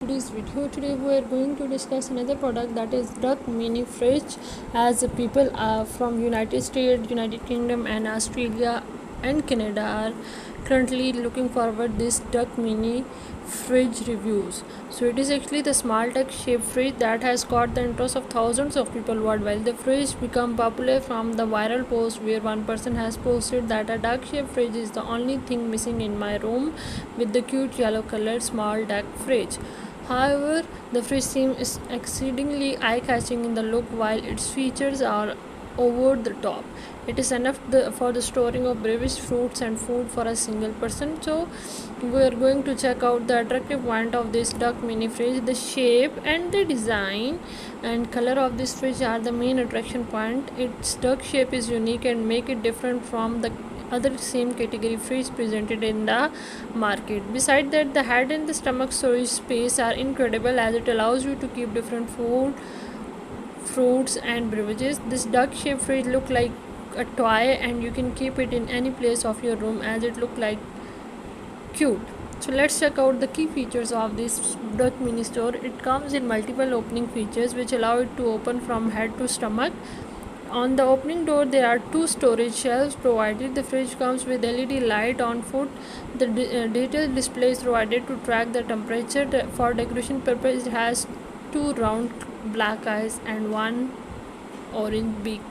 today's video. Today we are going to discuss another product, that is Duck Mini Fridge. As people from United States, United Kingdom and Australia and Canada are currently looking forward this Duck Mini Fridge reviews. So it is actually the small duck shaped fridge that has caught the interest of thousands of people worldwide. The fridge became popular from the viral post where one person has posted that a duck shaped fridge is the only thing missing in my room with the cute yellow colored small duck fridge. However, the fridge seems exceedingly eye-catching in the look while its features are over the top. It is enough for the storing of beverage, fruits and food for a single person. So we are going to check out the attractive point of this Duck Mini Fridge. The shape and the design and color of this fridge are the main attraction point. Its duck shape is unique and make it different from the other same category fridge presented in the market. Besides that, the head and the stomach storage space are incredible as it allows you to keep different food, fruits and beverages. This duck shaped fridge look like a toy and you can keep it in any place of your room as it look like cute. So let's check out the key features of this Duck Mini Store. It comes in multiple opening features which allow it to open from head to stomach. On the opening door there are two storage shelves provided. The fridge comes with LED light on foot. The digital display is provided to track the temperature. For decoration purpose it has two round black eyes and one orange beak.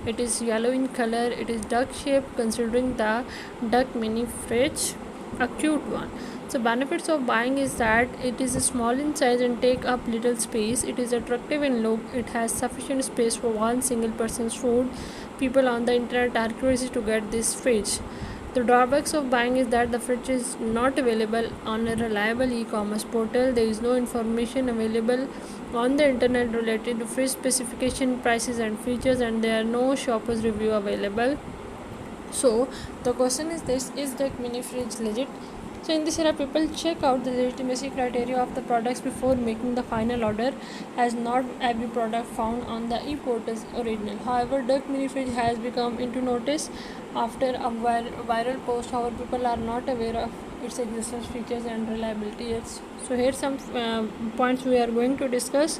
It is yellow in color. It is duck shaped considering the Duck Mini Fridge a cute one. So benefits of buying is that it is small in size and take up little space. It is attractive in look. It has sufficient space for one single person's food. People on the internet are crazy to get this fridge. The drawbacks of buying is that the fridge is not available on a reliable e-commerce portal. There is no information available on the internet related to fridge specification, prices and features, and there are no shoppers review available. So the question is this: is Duck Mini Fridge legit? So in this era, people check out the legitimacy criteria of the products before making the final order, as not every product found on the e-port is original. However, Duck Mini Fridge has become into notice after a viral post. However, people are not aware of its existence, features and reliability. Yes. So here's some points we are going to discuss.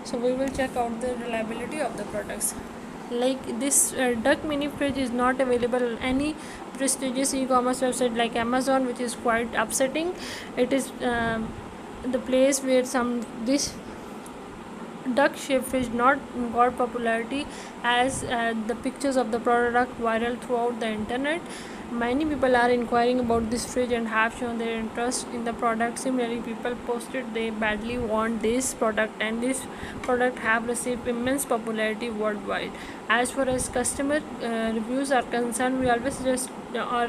So we will check out the reliability of the products. Like this Duck Mini Fridge is not available on any prestigious e-commerce website like Amazon, which is quite upsetting. It is the place where this duck shaped fridge not got popularity as the pictures of the product viral throughout the internet. Many people are inquiring about this fridge and have shown their interest in the product. Similarly, people posted they badly want this product and this product have received immense popularity worldwide. As far as customer reviews are concerned, we always suggest our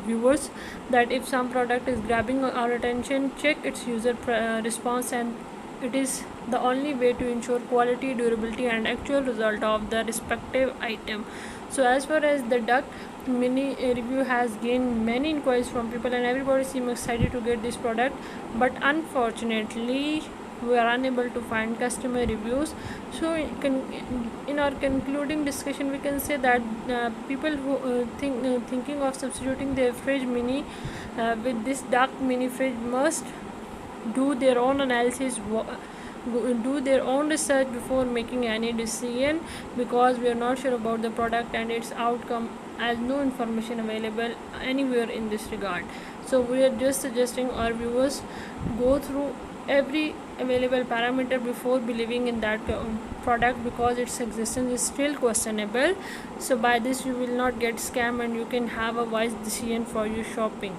viewers that if some product is grabbing our attention, check its user response, and it is the only way to ensure quality, durability and actual result of the respective item. So as far as the Duck Mini review has gained many inquiries from people and everybody seems excited to get this product, but unfortunately we are unable to find customer reviews. So in our concluding discussion we can say that people who thinking of substituting their fridge mini with this Duck Mini Fridge must do their own analysis, do their own research before making any decision, because we are not sure about the product and its outcome as no information available anywhere in this regard. So we are just suggesting our viewers go through every available parameter before believing in that product, because its existence is still questionable. So by this you will not get scammed and you can have a wise decision for your shopping.